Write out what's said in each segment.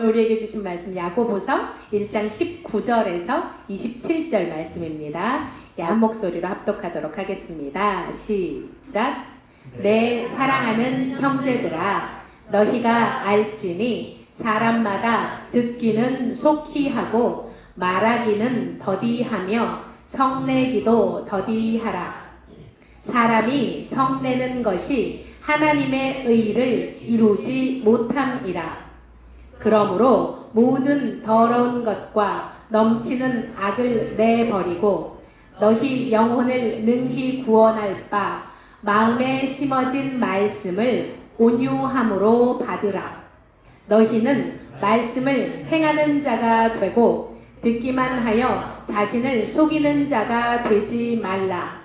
우리에게 주신 말씀 야고보서 1장 19절에서 27절 말씀입니다. 한 목소리로 합독하도록 하겠습니다. 시작. 내 사랑하는 형제들아, 너희가 알지니 사람마다 듣기는 속히 하고 말하기는 더디하며 성내기도 더디하라. 사람이 성내는 것이 하나님의 의를 이루지 못함이라. 그러므로 모든 더러운 것과 넘치는 악을 내버리고 너희 영혼을 능히 구원할 바 마음에 심어진 말씀을 온유함으로 받으라. 너희는 말씀을 행하는 자가 되고 듣기만 하여 자신을 속이는 자가 되지 말라.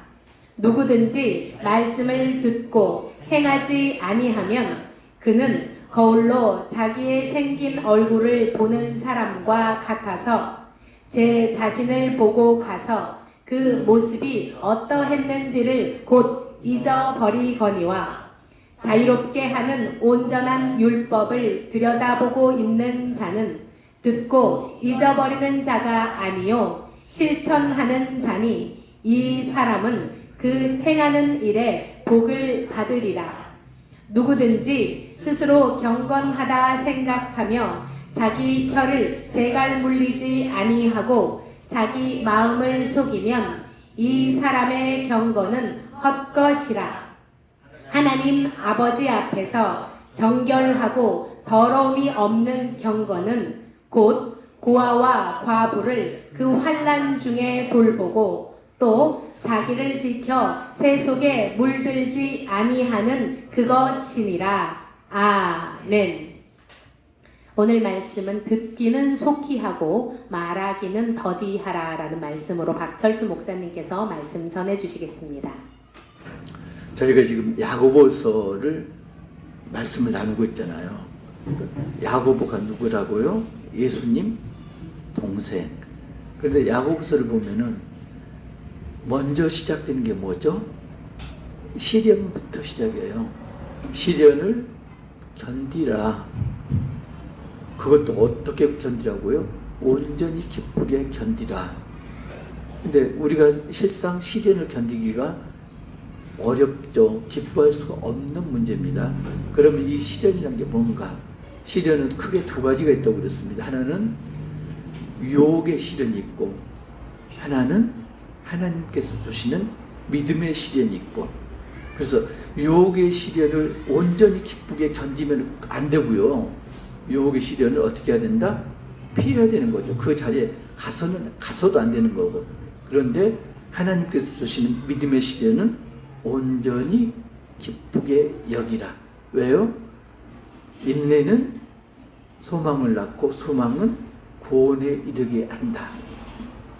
누구든지 말씀을 듣고 행하지 아니하면 그는 거울로 자기의 생긴 얼굴을 보는 사람과 같아서 제 자신을 보고 가서 그 모습이 어떠했는지를 곧 잊어버리거니와 자유롭게 하는 온전한 율법을 들여다보고 있는 자는 듣고 잊어버리는 자가 아니요 실천하는 자니 이 사람은 그 행하는 일에 복을 받으리라. 누구든지 스스로 경건하다 생각하며 자기 혀를 제갈 물리지 아니하고 자기 마음을 속이면 이 사람의 경건은 헛것이라. 하나님 아버지 앞에서 정결하고 더러움이 없는 경건은 곧 고아와 과부를 그 환난 중에 돌보고 또 자기를 지켜 새 속에 물들지 아니하는 그것이니라. 아멘. 오늘 말씀은 듣기는 속히 하고 말하기는 더디하라 라는 말씀으로 박철수 목사님께서 말씀 전해주시겠습니다. 저희가 지금 야고보서를 말씀을 나누고 있잖아요. 야고보가 누구라고요? 예수님 동생. 그런데 야고보서를 보면은 먼저 시작되는 게 뭐죠? 시련부터 시작해요. 시련을 견디라. 그것도 어떻게 견디라고요? 온전히 기쁘게 견디라. 근데 우리가 실상 시련을 견디기가 어렵죠. 기뻐할 수가 없는 문제입니다. 그러면 이 시련이라는 게 뭔가? 시련은 크게 두 가지가 있다고 그랬습니다. 하나는 유혹의 시련이 있고 하나는 하나님께서 주시는 믿음의 시련이 있고, 그래서 유혹의 시련을 온전히 기쁘게 견디면 안 되고요. 유혹의 시련을 어떻게 해야 된다? 피해야 되는 거죠. 그 자리에 가서도 안 되는 거고. 그런데 하나님께서 주시는 믿음의 시련은 온전히 기쁘게 여기라. 왜요? 인내는 소망을 낳고 소망은 구원에 이르게 한다.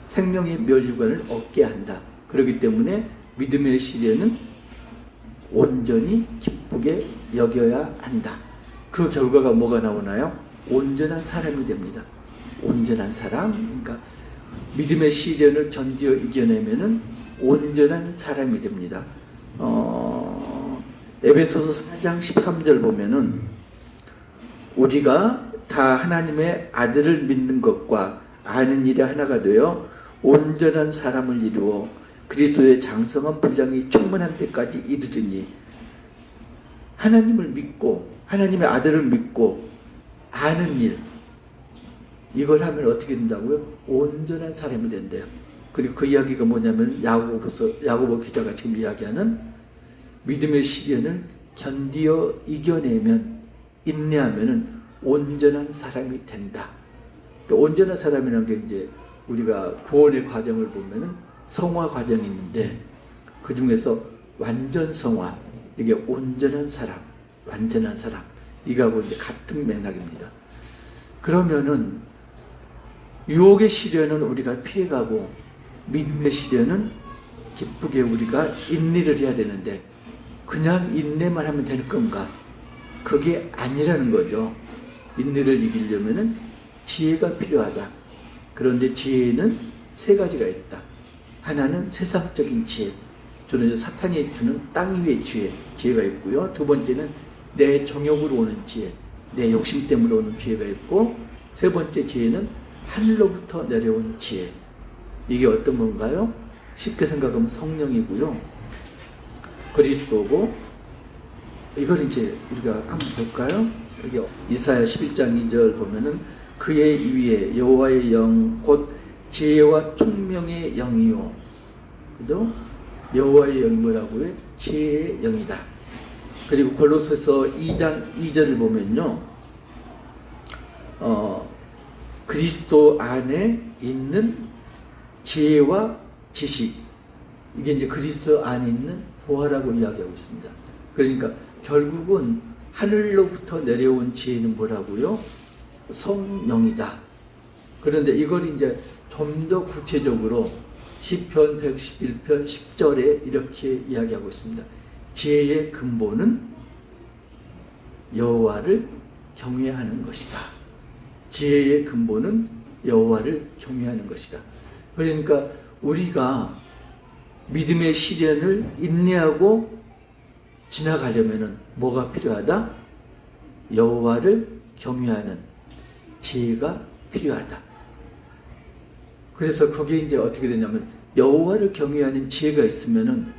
생명의 멸류관을 얻게 한다. 그렇기 때문에 믿음의 시련은 온전히 기쁘게 여겨야 한다. 그 결과가 뭐가 나오나요? 온전한 사람이 됩니다. 온전한 사람. 그러니까 믿음의 시련을 견디어 이겨내면은 온전한 사람이 됩니다. 에베소서 4장 13절 보면은 우리가 다 하나님의 아들을 믿는 것과 아는 일에 하나가 되어 온전한 사람을 이루어 그리스도의 장성한 분량이 충만한 때까지 이르더니, 하나님을 믿고 하나님의 아들을 믿고 아는 일, 이걸 하면 어떻게 된다고요? 온전한 사람이 된대요. 그리고 그 이야기가 뭐냐면 야고보 기자가 지금 이야기하는 믿음의 시련을 견디어 이겨내면, 인내하면은 온전한 사람이 된다. 그러니까 온전한 사람이라는 게 이제 우리가 구원의 과정을 보면은 성화 과정이 있는데 그 중에서 완전 성화, 이게 온전한 사람, 완전한 사람, 이거하고 이제 같은 맥락입니다. 그러면은 유혹의 시련은 우리가 피해가고 믿음의 시련은 기쁘게 우리가 인내를 해야 되는데 그냥 인내만 하면 되는 건가? 그게 아니라는 거죠. 인내를 이기려면은 지혜가 필요하다. 그런데 지혜는 세 가지가 있다. 하나는 세상적인 지혜, 저는 사탄이 주는 땅 위의 지혜가 있고요. 두 번째는 내 정욕으로 오는 지혜, 내 욕심 때문에 오는 지혜가 있고, 세 번째 지혜는 하늘로부터 내려온 지혜. 이게 어떤 건가요? 쉽게 생각하면 성령이고요. 그리스도고, 이걸 이제 우리가 한번 볼까요? 여기 이사야 11장 2절 보면은 그의 위에 여호와의 영 곧 지혜와 총명의 영이요. 그죠? 여호와의 영이 뭐라고요? 지혜의 영이다. 그리고 골로새서 2장 2절을 보면요. 그리스도 안에 있는 지혜와 지식. 이게 이제 그리스도 안에 있는 보화라고 이야기하고 있습니다. 그러니까 결국은 하늘로부터 내려온 지혜는 뭐라고요? 성령이다. 그런데 이걸 이제 좀 더 구체적으로 시편 111편 10절에 이렇게 이야기하고 있습니다. 지혜의 근본은 여호와를 경외하는 것이다. 지혜의 근본은 여호와를 경외하는 것이다. 그러니까 우리가 믿음의 시련을 인내하고 지나가려면은 뭐가 필요하다? 여호와를 경외하는 지혜가 필요하다. 그래서 그게 이제 어떻게 되냐면 여호와를 경외하는 지혜가 있으면은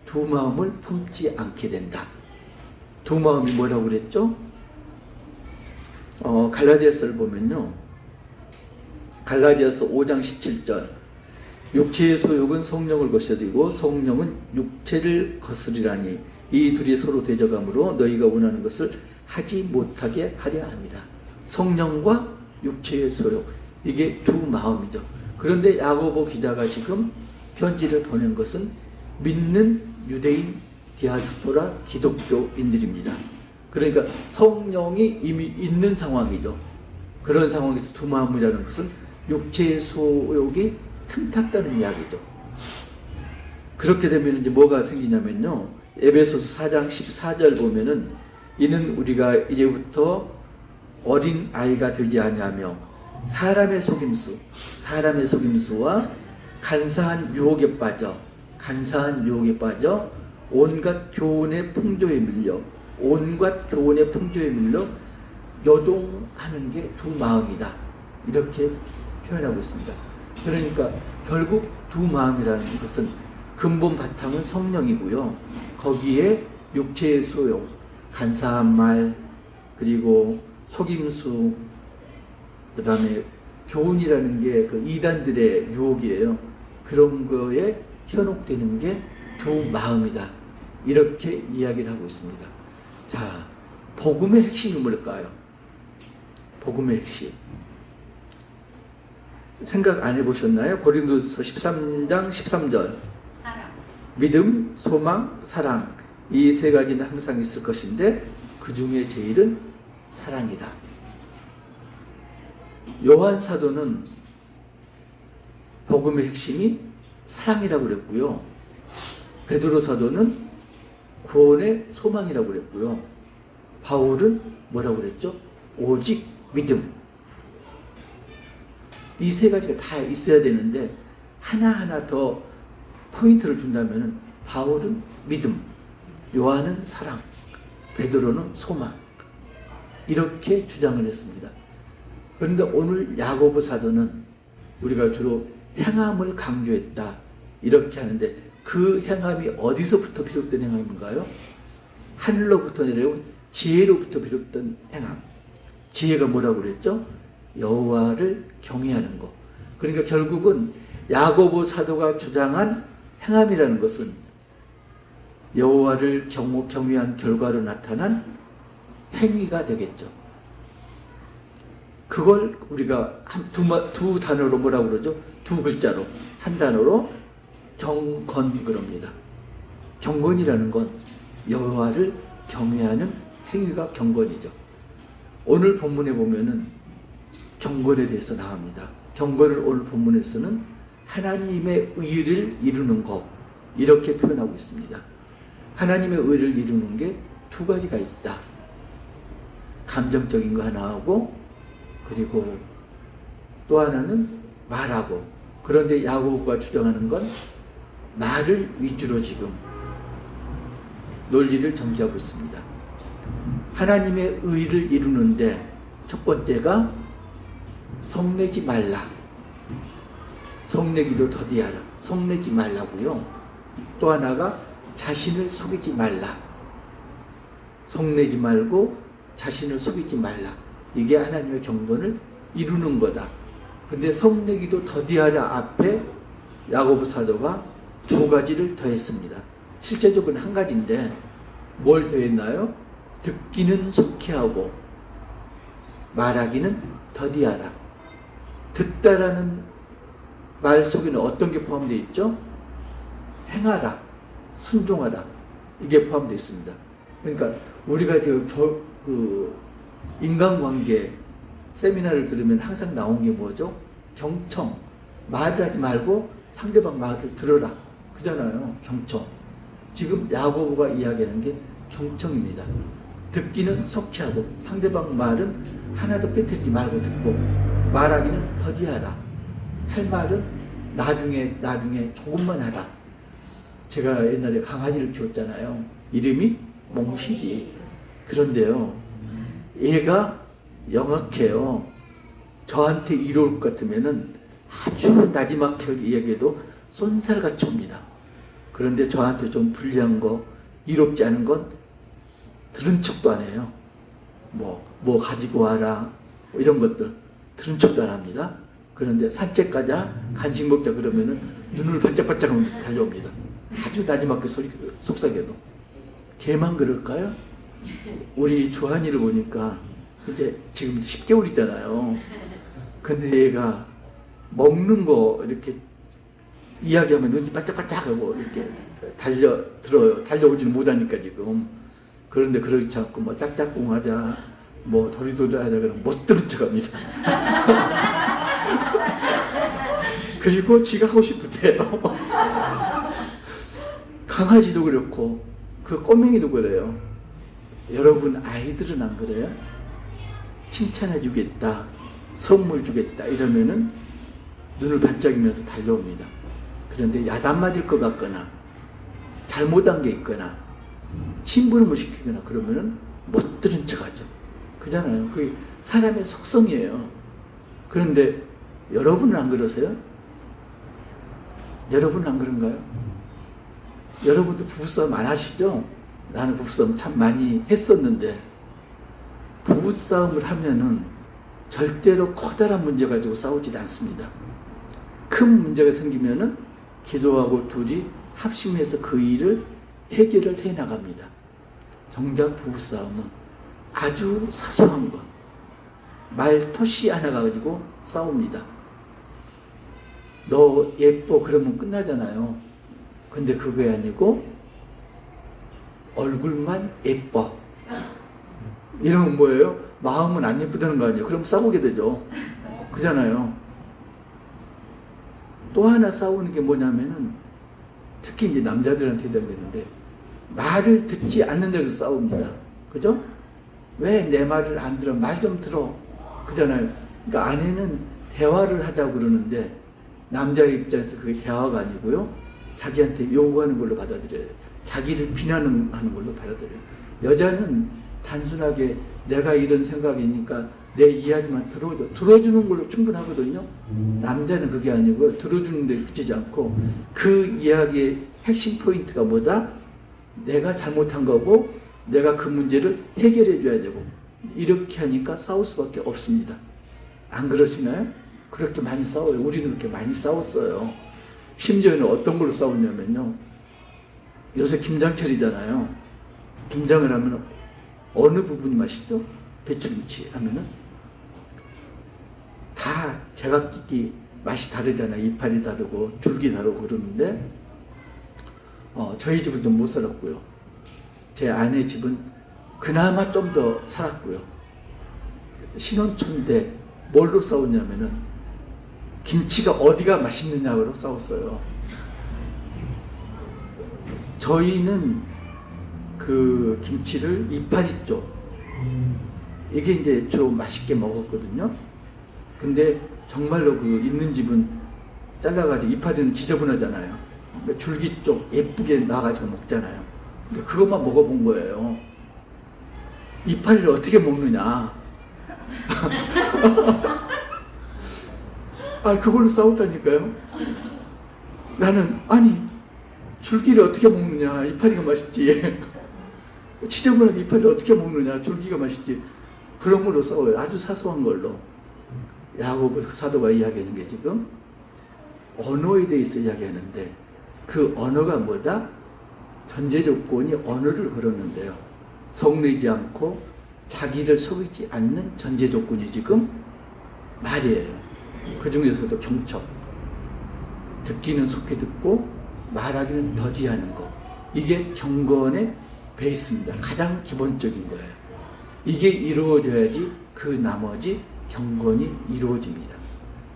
두 마음을 품지 않게 된다. 두 마음이 뭐라고 그랬죠? 갈라디아서를 보면요. 갈라디아서 5장 17절. 육체의 소욕은 성령을 거스리고 성령은 육체를 거스리라니 이 둘이 서로 대적함으로 너희가 원하는 것을 하지 못하게 하려 합니다. 성령과 육체의 소욕, 이게 두 마음이죠. 그런데 야고보 기자가 지금 편지를 보낸 것은 믿는 유대인 디아스포라 기독교인들입니다. 그러니까 성령이 이미 있는 상황이죠. 그런 상황에서 두 마음이라는 것은 육체의 소욕이 틈탔다는 이야기죠. 그렇게 되면 이제 뭐가 생기냐면요. 에베소서 4장 14절 보면은 이는 우리가 이제부터 어린 아이가 되지 아니하며 사람의 속임수와 간사한 유혹에 빠져 온갖 교훈의 풍조에 밀려 요동하는 게 두 마음이다. 이렇게 표현하고 있습니다. 그러니까 결국 두 마음이라는 것은 근본 바탕은 성령이고요. 거기에 육체의 소욕, 간사한 말, 그리고 속임수, 그 다음에 교훈이라는 게 그 이단들의 유혹이에요. 그런 거에 현혹되는 게 두 마음이다. 이렇게 이야기를 하고 있습니다. 자, 복음의 핵심이 뭘까요? 복음의 핵심. 생각 안 해보셨나요? 고린도서 13장 13절. 사랑. 믿음, 소망, 사랑. 이 세 가지는 항상 있을 것인데 그 중에 제일은 사랑이다. 요한 사도는 복음의 핵심이 사랑이라고 그랬고요. 베드로 사도는 구원의 소망이라고 그랬고요. 바울은 뭐라고 그랬죠? 오직 믿음. 이 세 가지가 다 있어야 되는데 하나하나 더 포인트를 준다면 바울은 믿음, 요한은 사랑, 베드로는 소망, 이렇게 주장을 했습니다. 그런데 오늘 야고보 사도는 우리가 주로 행함을 강조했다 이렇게 하는데 그 행함이 어디서부터 비롯된 행함인가요? 하늘로부터 내려온 지혜로부터 비롯된 행함. 지혜가 뭐라고 그랬죠? 여호와를 경외하는 것. 그러니까 결국은 야고보 사도가 주장한 행함이라는 것은 여호와를 경외한 결과로 나타난 행위가 되겠죠. 그걸 우리가 두 단어로 뭐라고 그러죠? 두 글자로, 한 단어로 경건 그럽니다. 경건이라는 건 여호와를 경외하는 행위가 경건이죠. 오늘 본문에 보면은 경건에 대해서 나옵니다. 경건을 오늘 본문에서는 하나님의 의를 이루는 것, 이렇게 표현하고 있습니다. 하나님의 의를 이루는 게 두 가지가 있다. 감정적인 거 하나 하고, 그리고 또 하나는 말하고. 그런데 야고보가 주장하는 건 말을 위주로 지금 논리를 전개하고 있습니다. 하나님의 의를 이루는데 첫 번째가 성내지 말라. 성내기도 더디하라. 성내지 말라고요. 또 하나가 자신을 속이지 말라. 성내지 말고 자신을 속이지 말라. 이게 하나님의 경건을 이루는 거다. 근데 성내기도 더디하라 앞에 야고보 사도가 두 가지를 더했습니다. 실제적으로는 한 가지인데 뭘 더했나요? 듣기는 속히 하고 말하기는 더디하라. 듣다라는 말 속에는 어떤 게 포함되어 있죠? 행하라, 순종하라. 이게 포함되어 있습니다. 그러니까 우리가 지금 인간관계 세미나를 들으면 항상 나온 게 뭐죠? 경청. 말을 하지 말고 상대방 말을 들어라. 그잖아요. 경청. 지금 야고보가 이야기하는 게 경청입니다. 듣기는 속히 하고 상대방 말은 하나도 빼뜨리지 말고 듣고 말하기는 더디하라. 할 말은 나중에 조금만 하라. 제가 옛날에 강아지를 키웠잖아요. 이름이 몽실이. 그런데요, 얘가 영악해요. 저한테 이로울 것 같으면은 아주 나지막하게 얘기해도 쏜살같이 옵니다. 그런데 저한테 좀 불리한 거, 이롭지 않은 건 들은 척도 안 해요. 뭐 가지고 와라, 이런 것들 들은 척도 안 합니다. 그런데 산책 가자, 간식 먹자 그러면은 눈을 반짝반짝 하면서 달려옵니다. 아주 나지막하게 소리, 속삭여도. 걔만 그럴까요? 우리 주한이를 보니까 이제 지금 10개월이잖아요. 근데 얘가 먹는 거 이렇게 이야기하면 눈이 반짝반짝하고 이렇게 들어요. 달려오지는 못하니까 지금. 그런데 그렇지 않고 뭐 짝짝꿍 하자, 뭐 도리도리 하자 그러면 못 들은 척 합니다. 그리고 지가 하고 싶으대요. 강아지도 그렇고 그 꼬맹이도 그래요. 여러분 아이들은 안 그래요? 칭찬해 주겠다, 선물 주겠다 이러면은 눈을 반짝이면서 달려옵니다. 그런데 야단 맞을 것 같거나 잘못한 게 있거나 심부름을 시키거나 그러면은 못 들은 척하죠. 그잖아요. 그게 사람의 속성이에요. 그런데 여러분은 안 그러세요? 여러분은 안 그런가요? 여러분도 부부싸움 안 하시죠? 나는 부부싸움 참 많이 했었는데 부부싸움을 하면은 절대로 커다란 문제 가지고 싸우지 않습니다. 큰 문제가 생기면은 기도하고 둘이 합심해서 그 일을 해결을 해 나갑니다. 정작 부부싸움은 아주 사소한 것, 말토시 하나 가지고 싸웁니다. 너 예뻐 그러면 끝나잖아요. 근데 그게 아니고 얼굴만 예뻐 이러면 뭐예요? 마음은 안 예쁘다는 거 아니에요? 그럼 싸우게 되죠. 그잖아요. 또 하나 싸우는 게 뭐냐면은 특히 이제 남자들한테 해당되는데 말을 듣지 않는데도 싸웁니다. 그죠? 왜 내 말을 안 들어? 말 좀 들어. 그잖아요. 그러니까 아내는 대화를 하자고 그러는데 남자의 입장에서 그게 대화가 아니고요. 자기한테 요구하는 걸로 받아들여요. 자기를 비난하는 걸로 받아들여요. 여자는 단순하게 내가 이런 생각이니까 내 이야기만 들어줘. 들어주는 걸로 충분하거든요. 남자는 그게 아니고요. 들어주는데 그치지 않고 그 이야기의 핵심 포인트가 뭐다? 내가 잘못한 거고 내가 그 문제를 해결해 줘야 되고 이렇게 하니까 싸울 수밖에 없습니다. 안 그러시나요? 그렇게 많이 싸워요. 우리는 그렇게 많이 싸웠어요. 심지어는 어떤 걸로 싸웠냐면요. 요새 김장철이잖아요. 김장을 하면 어느 부분이 맛있죠? 배추김치 하면은 다 제각기 맛이 다르잖아요. 이파리 다르고 줄기 다르고 그러는데 저희 집은 좀 못 살았고요. 제 아내 집은 그나마 좀 더 살았고요. 신혼초인데 뭘로 싸웠냐면은 김치가 어디가 맛있느냐로 싸웠어요. 저희는 그 김치를 이파리 쪽 이게 이제 좀 맛있게 먹었거든요. 근데 정말로 그 있는 집은 잘라가지고 이파리는 지저분하잖아요. 그러니까 줄기 쪽 예쁘게 나가지고 먹잖아요. 그러니까 그것만 먹어본 거예요. 이파리를 어떻게 먹느냐. 그걸로 싸웠다니까요. 나는 아니 줄기를 어떻게 먹느냐, 이파리가 맛있지. 지저분하게 이파리를 어떻게 먹느냐, 줄기가 맛있지. 그런 걸로 싸워요. 아주 사소한 걸로. 야고보 사도가 이야기하는 게 지금 언어에 대해서 이야기하는데, 그 언어가 뭐다? 전제 조건이 언어를 걸었는데요. 속내지 않고 자기를 속이지 않는 전제 조건이 지금 말이에요. 그 중에서도 경청. 듣기는 속히 듣고 말하기는 더디하는 거. 이게 경건의 베이스입니다. 가장 기본적인 거예요. 이게 이루어져야지 그 나머지 경건이 이루어집니다.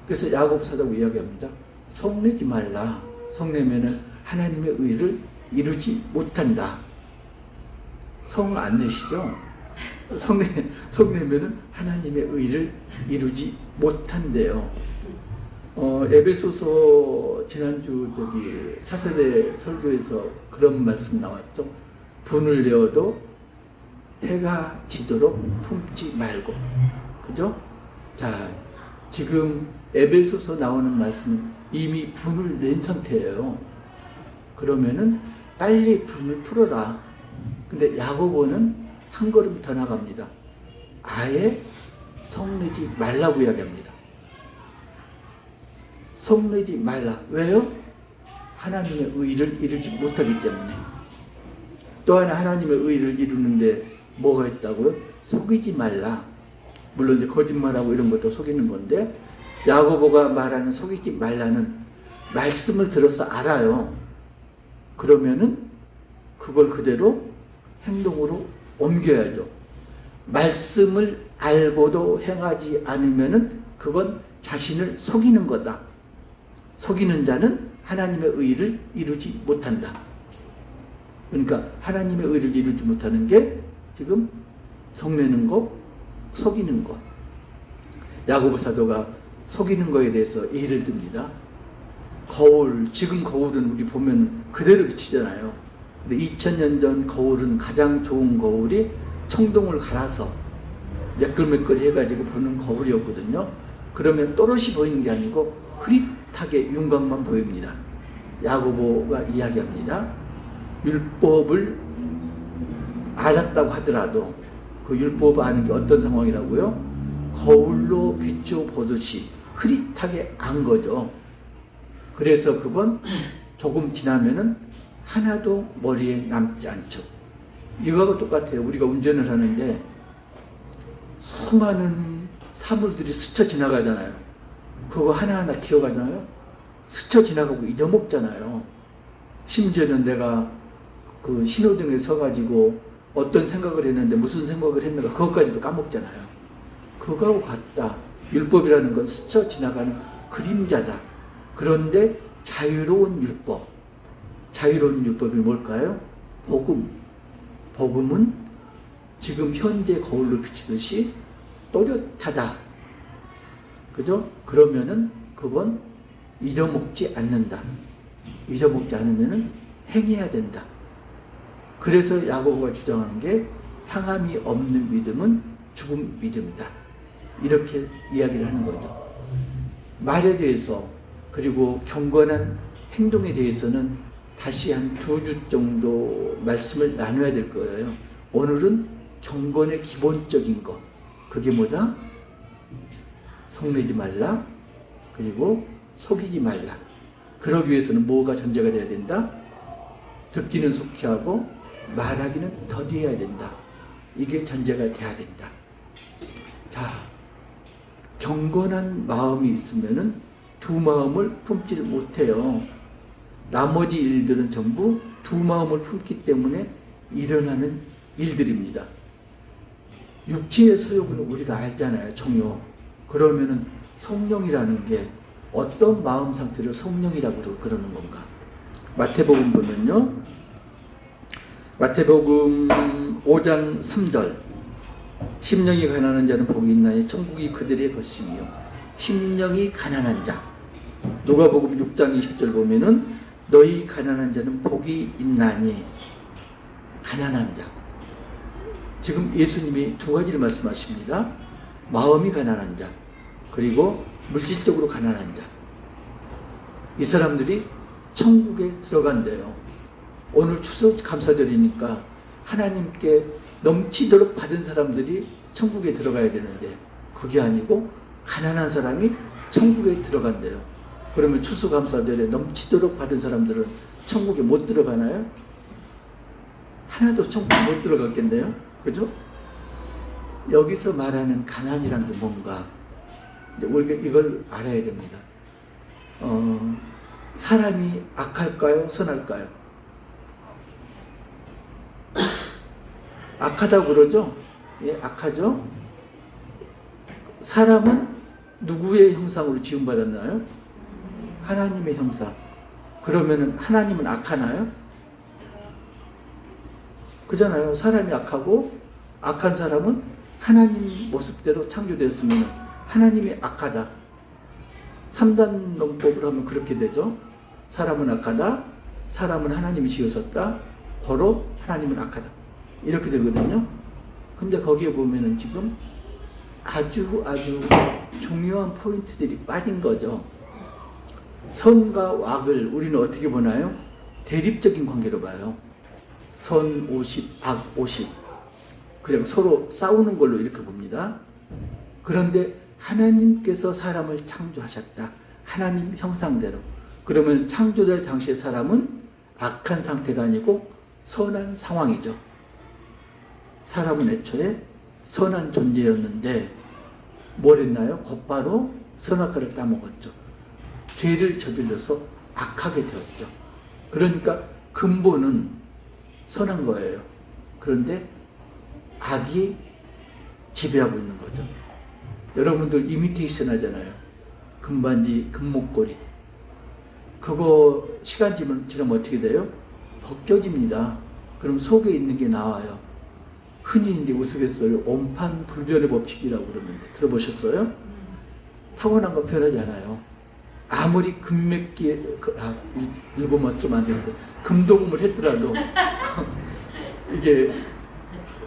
그래서 야고보 사도가 이야기합니다. 속내지 말라. 속내면은 하나님의 의를 이루지 못한다. 성 안 내시죠? 속내면은 하나님의 의를 이루지 못한대요. 에베소서 지난주 차세대 설교에서 그런 말씀 나왔죠. 분을 내어도 해가 지도록 품지 말고. 그죠? 자, 지금 에베소서 나오는 말씀은 이미 분을 낸 상태예요. 그러면은 빨리 분을 풀어라. 근데 야고보는 한 걸음 더 나갑니다. 아예 성내지 말라고 이야기합니다. 성내지 말라. 왜요? 하나님의 의를 이루지 못하기 때문에. 또 하나 하나님의 의를 이루는데 뭐가 있다고요? 속이지 말라. 물론 이제 거짓말하고 이런 것도 속이는 건데, 야고보가 말하는 속이지 말라는 말씀을 들어서 알아요. 그러면은 그걸 그대로 행동으로 옮겨야죠. 말씀을 알고도 행하지 않으면은 그건 자신을 속이는 거다. 속이는 자는 하나님의 의를 이루지 못한다. 그러니까 하나님의 의를 이루지 못하는 게 지금 속내는 거, 속이는 것. 야고보 사도가 속이는 거에 대해서 예를 듭니다. 거울, 지금 거울은 우리 보면 그대로 비치잖아요. 근데 2000년 전 거울은 가장 좋은 거울이 청동을 갈아서 매끌매끌 해가지고 보는 거울이었거든요. 그러면 또렷이 보이는 게 아니고 흐릿하게 윤곽만 보입니다. 야고보가 이야기합니다. 율법을 알았다고 하더라도 그 율법 아는 게 어떤 상황이라고요? 거울로 비춰 보듯이 흐릿하게 안 거죠. 그래서 그건 조금 지나면은 하나도 머리에 남지 않죠. 이거하고 똑같아요. 우리가 운전을 하는데 수많은 사물들이 스쳐 지나가잖아요. 그거 하나하나 기억하잖아요. 스쳐 지나가고 잊어먹잖아요. 심지어는 내가 그 신호등에 서가지고 어떤 생각을 했는데 무슨 생각을 했는가 그것까지도 까먹잖아요. 그거하고 같다. 율법이라는 건 스쳐 지나가는 그림자다. 그런데 자유로운 율법. 자유로운 율법이 뭘까요? 복음. 복음은 지금 현재 거울로 비치듯이 또렷하다. 그죠? 그러면은 그건 잊어먹지 않는다. 잊어먹지 않으면은 행해야 된다. 그래서 야고보가 주장한 게 향함이 없는 믿음은 죽은 믿음이다. 이렇게 이야기를 하는 거죠. 말에 대해서 그리고 경건한 행동에 대해서는 다시 한 2주 정도 말씀을 나눠야 될 거예요. 오늘은 경건의 기본적인 것. 그게 뭐다? 속내지 말라. 그리고 속이지 말라. 그러기 위해서는 뭐가 전제가 돼야 된다? 듣기는 속히 하고 말하기는 더디해야 된다. 이게 전제가 돼야 된다. 자, 경건한 마음이 있으면은 두 마음을 품지를 못해요. 나머지 일들은 전부 두 마음을 품기 때문에 일어나는 일들입니다. 육체의 소욕은 우리가 알잖아요. 총욕. 그러면은 성령이라는 게 어떤 마음 상태를 성령이라고 그러는 건가? 마태복음 보면요. 마태복음 5장 3절. 심령이 가난한 자는 복이 있나니 천국이 그들의 것이며 심령이 가난한 자. 누가복음 6장 20절 보면은 너희 가난한 자는 복이 있나니. 가난한 자. 지금 예수님이 두 가지를 말씀하십니다. 마음이 가난한 자. 그리고 물질적으로 가난한 자. 이 사람들이 천국에 들어간대요. 오늘 추수감사절이니까 하나님께 넘치도록 받은 사람들이 천국에 들어가야 되는데 그게 아니고 가난한 사람이 천국에 들어간대요. 그러면 추수감사절에 넘치도록 받은 사람들은 천국에 못 들어가나요? 하나도 천국에 못 들어갔겠네요. 그죠? 여기서 말하는 가난이란 게 뭔가 우리가 이걸 알아야 됩니다. 사람이 악할까요? 선할까요? 악하다고 그러죠? 예, 악하죠? 사람은 누구의 형상으로 지음받았나요? 하나님의 형상. 그러면은 하나님은 악하나요? 그잖아요. 사람이 악하고 악한 사람은 하나님 모습대로 창조되었으면 하나님이 악하다. 3단 논법으로 하면 그렇게 되죠. 사람은 악하다. 사람은 하나님이 지으셨다. 고로 하나님은 악하다. 이렇게 되거든요. 근데 거기에 보면은 지금 아주 중요한 포인트들이 빠진 거죠. 선과 악을 우리는 어떻게 보나요? 대립적인 관계로 봐요. 선 50, 악 50. 그냥 서로 싸우는 걸로 이렇게 봅니다. 그런데 하나님께서 사람을 창조하셨다. 하나님 형상대로. 그러면 창조될 당시의 사람은 악한 상태가 아니고 선한 상황이죠. 사람은 애초에 선한 존재였는데 뭘 했나요? 곧바로 선악과를 따먹었죠. 죄를 저질러서 악하게 되었죠. 그러니까 근본은 선한 거예요. 그런데 악이 지배하고 있는 거죠. 여러분들 이미테이션 하잖아요. 금반지, 금목걸이. 그거 시간 지나면 어떻게 돼요? 벗겨집니다. 그럼 속에 있는 게 나와요. 흔히 이제 우스갯소리로 온판 불변의 법칙이라고 그러는데 들어보셨어요? 타고난 거 변하지 않아요. 아무리 금맥기에 일본말 쓰면 안 되는데 금도금을 했더라도 이게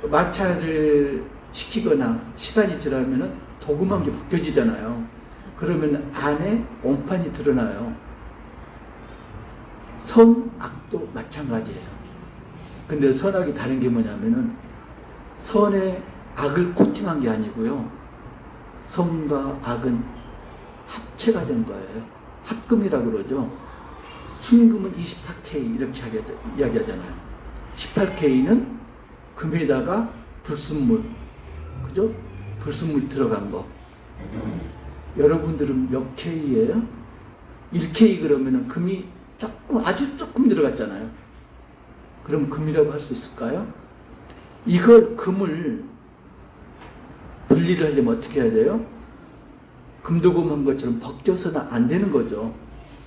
마찰을 시키거나 시간이 지나면 도금한 게 벗겨지잖아요. 그러면 안에 온판이 드러나요. 선악도 마찬가지예요. 근데 선악이 다른 게 뭐냐면은 선에 악을 코팅한 게 아니고요. 선과 악은 합체가 된 거예요. 합금이라고 그러죠. 순금은 24K 이렇게 이야기하잖아요. 18K는 금에다가 불순물, 그죠? 불순물이 들어간 거. 여러분들은 몇 K예요? 1K 그러면은 금이 아주 조금 들어갔잖아요. 그럼 금이라고 할 수 있을까요? 이걸 금을 분리를 하려면 어떻게 해야 돼요? 금도금한 것처럼 벗겨서는 안 되는 거죠.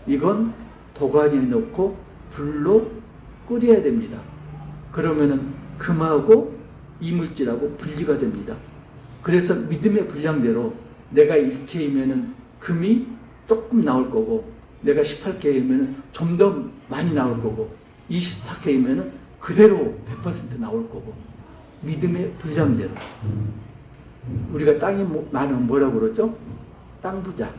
이건 도가니에 넣고 불로 끓여야 됩니다. 그러면은 금하고 이물질하고 분리가 됩니다. 그래서 믿음의 분량대로 내가 1K면은 금이 조금 나올 거고 내가 18K면은 좀 더 많이 나올 거고 24K면은 그대로 100% 나올 거고 믿음의 분량대로. 우리가 땅이 많으면 뭐라고 그러죠? 땅 부자.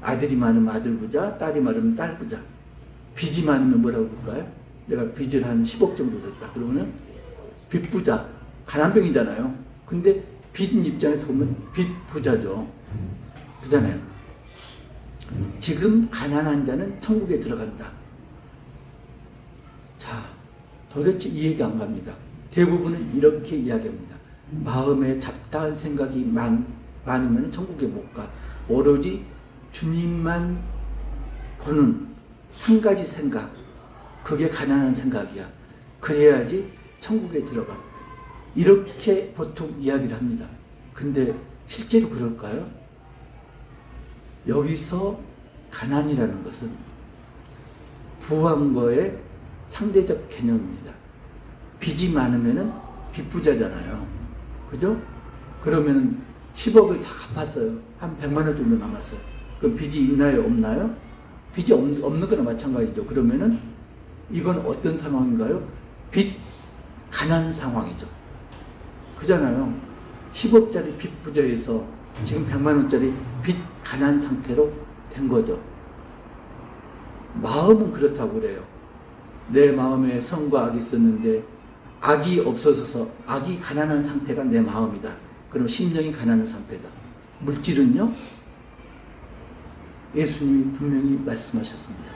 아들이 많으면 아들 부자, 딸이 많으면 딸 부자. 빚이 많으면 뭐라고 그럴까요? 내가 빚을 한 10억 정도 졌다. 그러면 빚 부자. 가난병이잖아요. 근데 빚인 입장에서 보면 빚 부자죠. 부자네요. 지금 가난한 자는 천국에 들어간다. 자, 도대체 이해가 안 갑니다. 대부분은 이렇게 이야기합니다. 마음에 잡다한 생각이 많으면 천국에 못 가. 오로지 주님만 보는 한 가지 생각, 그게 가난한 생각이야. 그래야지 천국에 들어가. 이렇게 보통 이야기를 합니다. 근데 실제로 그럴까요? 여기서 가난이라는 것은 부한 거의 상대적 개념입니다. 빚이 많으면은 빚부자잖아요. 그죠? 그러면은 10억을 다 갚았어요. 한 100만 원 정도 남았어요. 그럼 빚이 있나요? 없나요? 빚이 없는 거나 마찬가지죠. 그러면은 이건 어떤 상황인가요? 빚 가난 상황이죠. 그잖아요. 10억짜리 빚 부자에서 지금 100만 원짜리 빚 가난 상태로 된 거죠. 마음은 그렇다고 그래요. 내 마음에 선과 악이 있었는데 악이 없어져서 악이 가난한 상태가 내 마음이다. 그럼 심령이 가난한 상태다. 물질은요? 예수님이 분명히 말씀하셨습니다.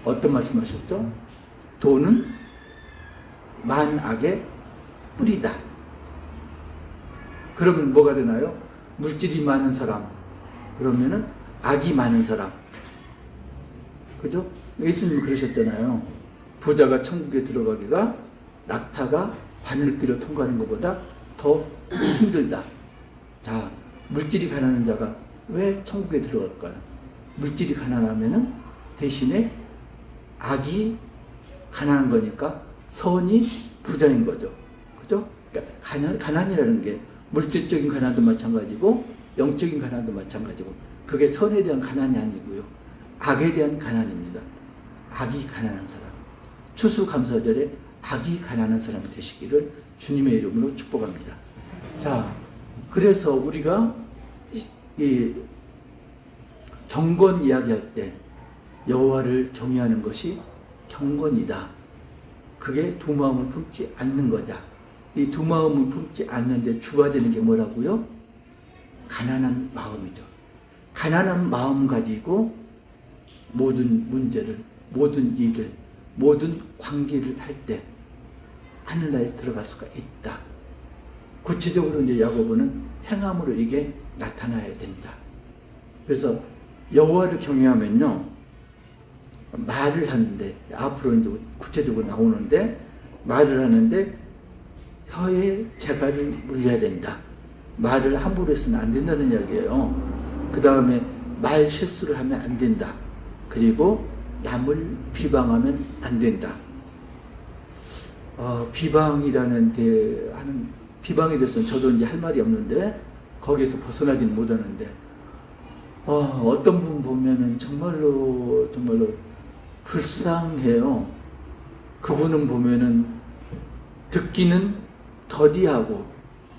어떤 말씀하셨죠? 돈은 만악의 뿌리다. 그러면 뭐가 되나요? 물질이 많은 사람, 그러면은 악이 많은 사람. 그죠? 예수님이 그러셨잖아요. 부자가 천국에 들어가기가 낙타가 바늘길을 통과하는 것보다 더 힘들다. 자, 물질이 가난한 자가 왜 천국에 들어갈까요? 물질이 가난하면은 대신에 악이 가난한 거니까 선이 부자인 거죠. 그죠? 그러니까 가난이라는 게 물질적인 가난도 마찬가지고 영적인 가난도 마찬가지고 그게 선에 대한 가난이 아니고요. 악에 대한 가난입니다. 악이 가난한 사람. 추수감사절에 악이 가난한 사람이 되시기를 주님의 이름으로 축복합니다. 자, 그래서 우리가 이 경건 이야기할 때 여호와를 경외하는 것이 경건이다. 그게 두 마음을 품지 않는 거다. 이 두 마음을 품지 않는데 주가 되는 게 뭐라고요? 가난한 마음이죠. 가난한 마음 가지고 모든 문제를, 모든 일을, 모든 관계를 할 때 하늘나라에 들어갈 수가 있다. 구체적으로 이제 야고보는 행함으로 이게 나타나야 된다. 그래서 여호와를 경외하면요, 말을 하는데, 앞으로 이제 구체적으로 나오는데, 말을 하는데 혀에 재갈을 물려야 된다. 말을 함부로 해서는 안 된다는 이야기예요. 그 다음에 말 실수를 하면 안 된다. 그리고 남을 비방하면 안 된다. 비방이라는 데 하는, 비방에 대해서는 저도 이제 할 말이 없는데 거기에서 벗어나지는 못하는데 어떤 분 보면은 정말로 불쌍해요. 그분은 보면은 듣기는 더디하고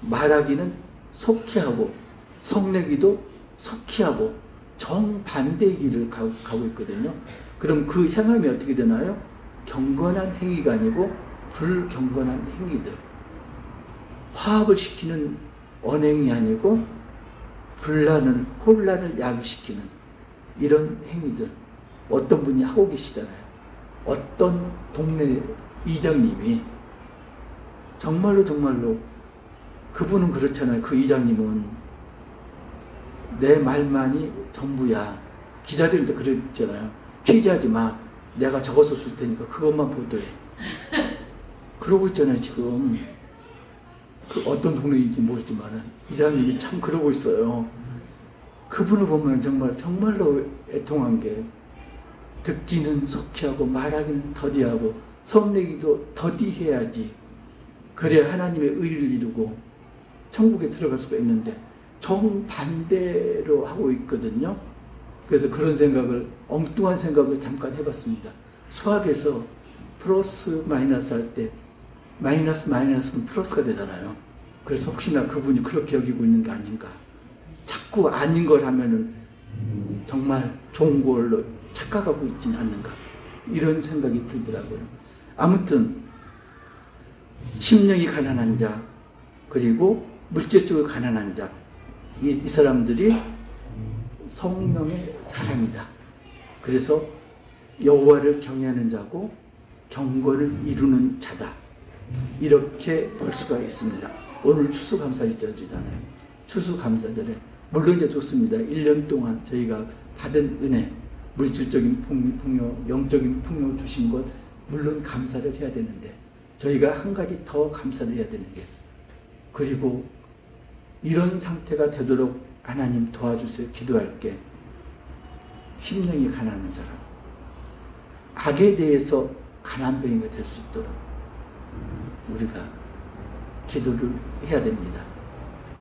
말하기는 속히하고 성내기도 속히하고 정반대의 길을 가고 있거든요. 그럼 그 행함이 어떻게 되나요? 경건한 행위가 아니고 불경건한 행위들. 화합을 시키는 언행이 아니고 혼란을 야기시키는 이런 행위들. 어떤 분이 하고 계시잖아요. 어떤 동네 이장님이 정말로 그분은 그렇잖아요. 그 이장님은 내 말만이 전부야. 기자들한테 그랬잖아요. 취재하지 마. 내가 적어서 줄 테니까 그것만 보도해. 그러고 있잖아요. 지금 그 어떤 동네인지 모르지만은 이장님이 참 그러고 있어요. 그분을 보면 정말로 애통한 게 듣기는 속히하고 말하기는 더디하고 성내기도 더디해야지. 그래야 하나님의 의를 이루고 천국에 들어갈 수가 있는데 정반대로 하고 있거든요. 그래서 그런 생각을, 엉뚱한 생각을 잠깐 해봤습니다. 수학에서 플러스 마이너스 할 때 마이너스는 플러스가 되잖아요. 그래서 혹시나 그분이 그렇게 여기고 있는 게 아닌가. 자꾸 아닌 걸 하면은 정말 좋은 걸로 착각하고 있지는 않는가. 이런 생각이 들더라고요. 아무튼 심령이 가난한 자, 그리고 물질적으로 가난한 자, 이 사람들이 성령의 사람이다. 그래서 여호와를 경외하는 자고 경건을 이루는 자다. 이렇게 볼 수가 있습니다. 오늘 추수감사절이잖아요. 추수감사절에 물론 이제 좋습니다. 1년 동안 저희가 받은 은혜, 물질적인 풍요, 영적인 풍요 주신 것 물론 감사를 해야 되는데 저희가 한 가지 더 감사를 해야 되는 게, 그리고 이런 상태가 되도록 하나님 도와주세요. 기도할게. 심령이 가난한 사람, 악에 대해서 가난뱅이가 될 수 있도록 우리가 기도를 해야 됩니다.